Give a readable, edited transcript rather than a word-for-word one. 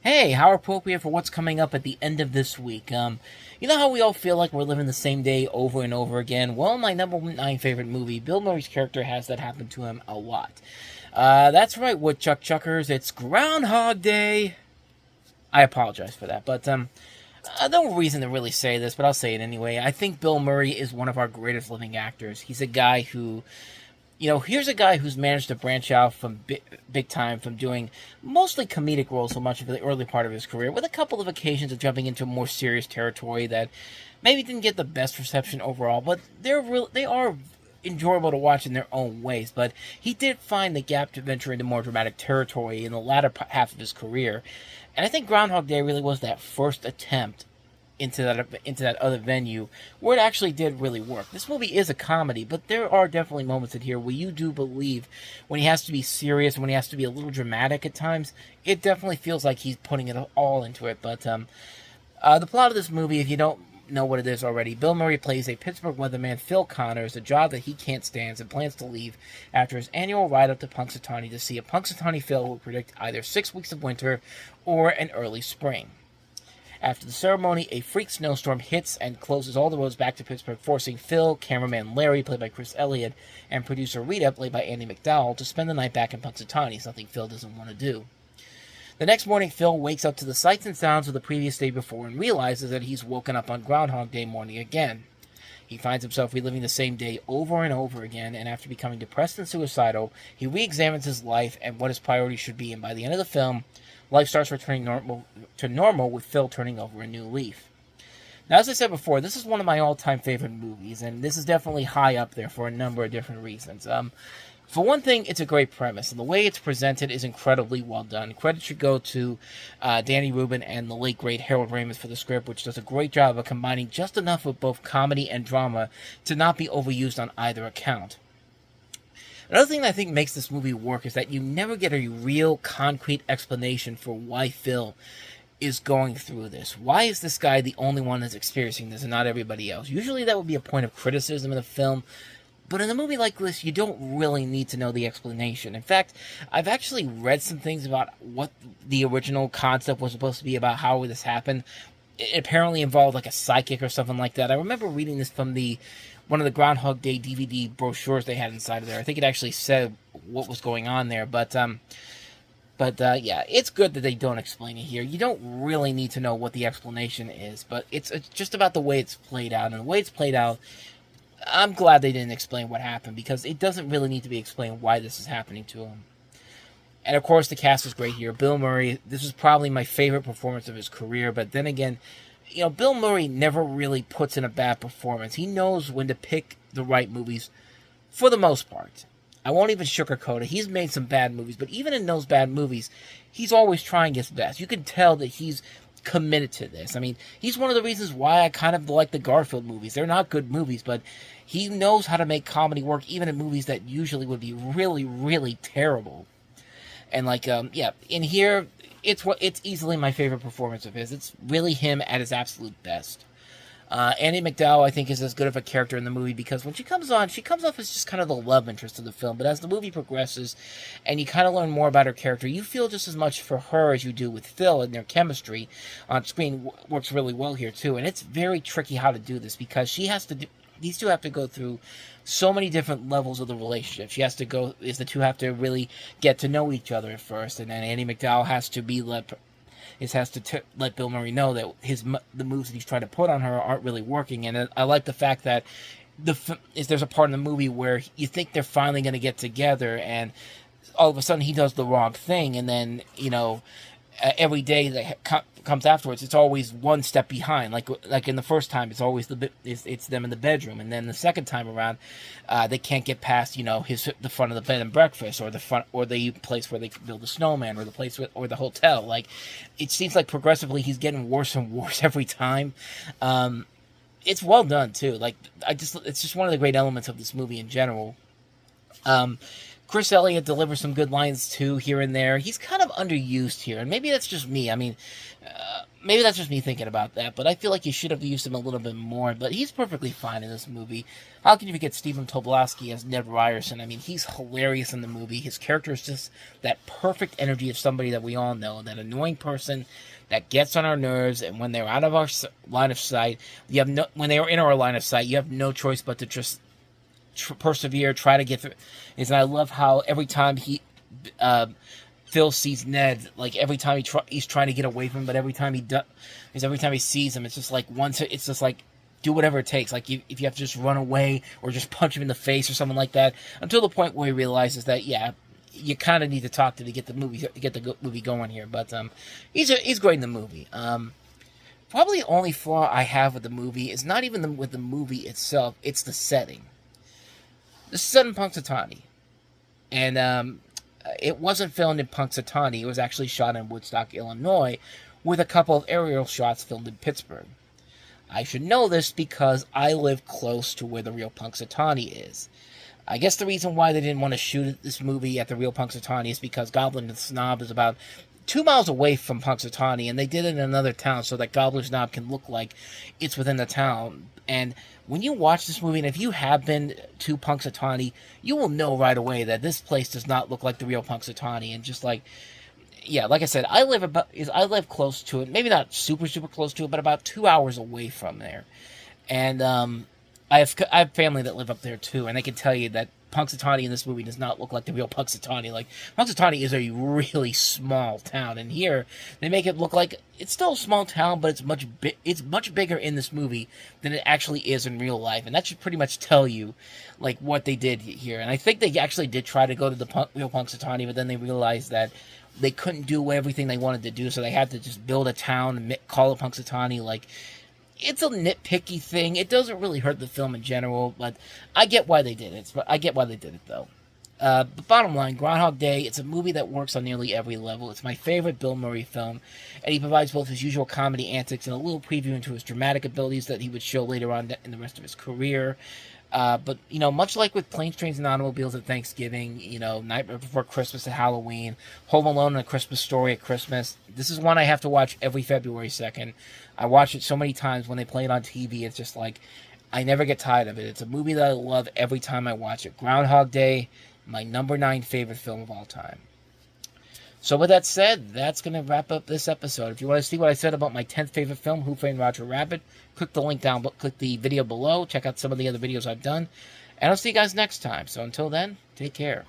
Hey, how appropriate for what's coming up at the end of this week. You know how we all feel like we're living the same day over and over again? Well, my number 9 favorite movie, Bill Murray's character has that happen to him a lot. That's right, Woodchuck Chuckers, it's Groundhog Day. I apologize for that, but no reason to really say this, but I'll say it anyway. I think Bill Murray is one of our greatest living actors. He's a guy who... here's a guy who's managed to branch out from big time from doing mostly comedic roles so much of the early part of his career, with a couple of occasions of jumping into more serious territory that maybe didn't get the best reception overall, but they are enjoyable to watch in their own ways. But he did find the gap to venture into more dramatic territory in the latter half of his career, and I think Groundhog Day really was that first attempt into that other venue where it actually did really work. This movie is a comedy, but there are definitely moments in here where you do believe when he has to be serious, when he has to be a little dramatic at times, it definitely feels like he's putting it all into it. But the plot of this movie, if you don't know what it is already, Bill Murray plays a Pittsburgh weatherman, Phil Connors, a job that he can't stand and plans to leave after his annual ride up to Punxsutawney to see a Punxsutawney Phil who will predict either 6 weeks of winter or an early spring. After the ceremony, a freak snowstorm hits and closes all the roads back to Pittsburgh, forcing Phil, cameraman Larry, played by Chris Elliott, and producer Rita, played by Andy McDowell, to spend the night back in Punxsutawney, something Phil doesn't want to do. The next morning, Phil wakes up to the sights and sounds of the previous day before and realizes that he's woken up on Groundhog Day morning again. He finds himself reliving the same day over and over again, and after becoming depressed and suicidal, he re-examines his life and what his priorities should be, and by the end of the film, life starts returning to normal with Phil turning over a new leaf. Now, as I said before, this is one of my all-time favorite movies, and this is definitely high up there for a number of different reasons. For one thing, it's a great premise, and the way it's presented is incredibly well done. Credit should go to Danny Rubin and the late, great Harold Ramis for the script, which does a great job of combining just enough of both comedy and drama to not be overused on either account. Another thing that I think makes this movie work is that you never get a real, concrete explanation for why Phil is going through this. Why is this guy the only one that's experiencing this and not everybody else? Usually that would be a point of criticism in the film, but in a movie like this, you don't really need to know the explanation. In fact, I've actually read some things about what the original concept was supposed to be about how this happened. It apparently involved like a psychic or something like that. I remember reading this from one of the Groundhog Day DVD brochures they had inside of there. I think it actually said what was going on there, but yeah, it's good that they don't explain it here. You don't really need to know what the explanation is, but it's just about the way it's played out, and the way it's played out, I'm glad they didn't explain what happened, because it doesn't really need to be explained why this is happening to him. And of course, the cast is great here. Bill Murray, this is probably my favorite performance of his career, but then again, Bill Murray never really puts in a bad performance. He knows when to pick the right movies, for the most part. I won't even sugarcoat it. He's made some bad movies, but even in those bad movies, he's always trying his best. You can tell that he's committed to this. I mean, he's one of the reasons why I kind of like the Garfield movies. They're not good movies, but he knows how to make comedy work, even in movies that usually would be really, really terrible. And in here, it's easily my favorite performance of his. It's really him at his absolute best. Andy McDowell, I think, is as good of a character in the movie, because when she comes off as just kind of the love interest of the film. But as the movie progresses and you kind of learn more about her character, you feel just as much for her as you do with Phil, and their chemistry on screen works really well here, too. And it's very tricky how to do this, because these two have to go through so many different levels of the relationship. The two have to really get to know each other at first, and then Andy McDowell has to let Bill Murray know that the moves that he's trying to put on her aren't really working. And I like the fact that there's a part in the movie where you think they're finally going to get together, and all of a sudden he does the wrong thing, and then every day that comes afterwards, it's always one step behind. Like in the first time, it's always it's them in the bedroom, and then the second time around, they can't get past the front of the bed and breakfast, or the place where they build the snowman, or the place or the hotel. Like, it seems like progressively he's getting worse and worse every time. It's well done too. It's just one of the great elements of this movie in general. Chris Elliott delivers some good lines, too, here and there. He's kind of underused here, and maybe that's just me. I mean, maybe that's just me thinking about that, but I feel like you should have used him a little bit more. But he's perfectly fine in this movie. How can you forget Stephen Tobolowsky as Ned Ryerson? I mean, he's hilarious in the movie. His character is just that perfect energy of somebody that we all know, that annoying person that gets on our nerves, and when they're out of our line of sight, when they are in our line of sight, you have no choice but to just persevere, try to get through. And I love how every time Phil sees Ned, like every time he's trying to get away from him, but every time he sees him, it's just like it's just like do whatever it takes. Like if you have to just run away or just punch him in the face or something like that, until the point where he realizes that you kind of need to talk to get the movie going here. But he's great in the movie. Probably the only flaw I have with the movie is not even with the movie itself; it's the setting. This is set in Punxsutawney, and it wasn't filmed in Punxsutawney. It was actually shot in Woodstock, Illinois, with a couple of aerial shots filmed in Pittsburgh. I should know this because I live close to where the real Punxsutawney is. I guess the reason why they didn't want to shoot this movie at the real Punxsutawney is because Gobbler's Knob is about 2 miles away from Punxsutawney, and they did it in another town so that Gobbler's Knob can look like it's within the town. And when you watch this movie, and if you have been to Punxsutawney, you will know right away that this place does not look like the real Punxsutawney. And just like, like I said, I live close to it. Maybe not super close to it, but about 2 hours away from there. And I have family that live up there too, and they can tell you that Punxsutawney in this movie does not look like the real Punxsutawney. Like, Punxsutawney is a really small town, and here they make it look like it's still a small town, but it's much bigger in this movie than it actually is in real life, and that should pretty much tell you like what they did here. And I think they actually did try to go to the real Punxsutawney, but then they realized that they couldn't do everything they wanted to do, so they had to just build a town and call it Punxsutawney. Like, it's a nitpicky thing. It doesn't really hurt the film in general, but I get why they did it. I get why they did it, though. But bottom line, Groundhog Day, it's a movie that works on nearly every level. It's my favorite Bill Murray film, and he provides both his usual comedy antics and a little preview into his dramatic abilities that he would show later on in the rest of his career. But, much like with Planes, Trains, and Automobiles at Thanksgiving, Nightmare Before Christmas at Halloween, Home Alone and A Christmas Story at Christmas, this is one I have to watch every February 2nd. I watch it so many times when they play it on TV, it's just like, I never get tired of it. It's a movie that I love every time I watch it. Groundhog Day, my number 9 favorite film of all time. So with that said, that's going to wrap up this episode. If you want to see what I said about my 10th favorite film, Who Framed Roger Rabbit, click the video below, check out some of the other videos I've done, and I'll see you guys next time. So until then, take care.